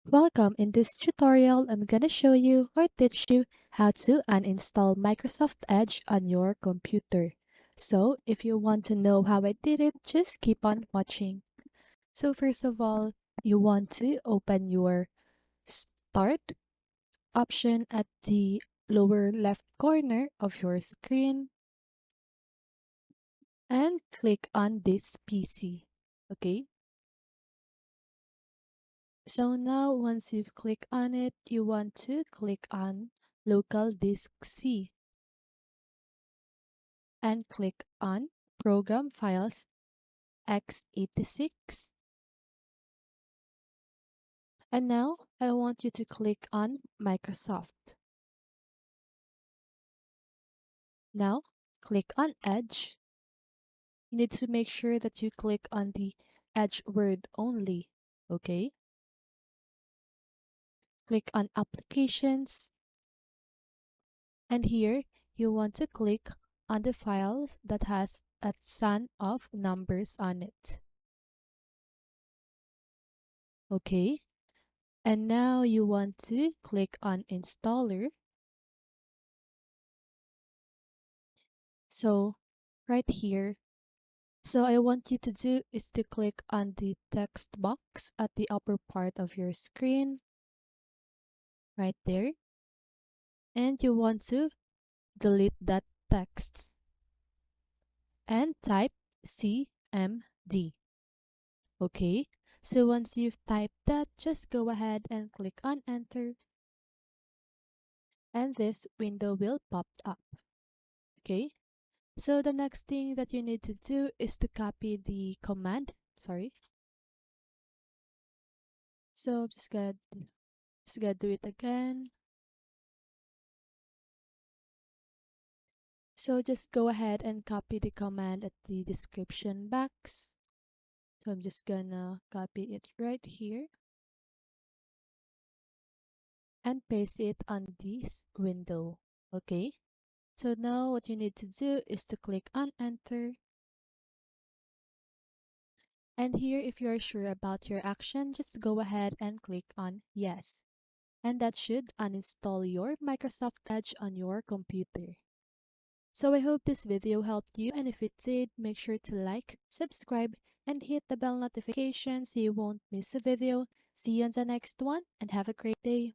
Welcome. In this tutorial, I'm gonna show you or teach you how to uninstall Microsoft Edge on your computer. So if you want to know how I did it, just keep on watching. So first of all, you want to open your Start option at the lower left corner of your screen and click on this PC. Okay? So now once you've clicked on it, you want to click on local disk C and click on Program Files x86. And now I want you to click on Microsoft. Now click on Edge. You need to make sure that you click on the Edge word only. Okay? Click on Applications. And here you want to click on the files that has a ton of numbers on it. Okay? And now you want to click on Installer. So right here, so I want you to do is to click on the text box at the upper part of your screen, right there. And you want to delete that text and type CMD. Okay, so once you've typed that, just go ahead and click on enter and this window will pop up. Okay, so the next thing that you need to do is to copy the command. Sorry. So just gonna do it again. So just go ahead and copy the command at the description box. So I'm just gonna copy it right here and paste it on this window. Okay. So now what you need to do is to click on enter. And here, if you're sure about your action, just go ahead and click on yes. And that should uninstall your Microsoft Edge on your computer. So I hope this video helped you, and if it did, make sure to like, subscribe, and hit the bell notification so you won't miss a video. See you on the next one, and have a great day.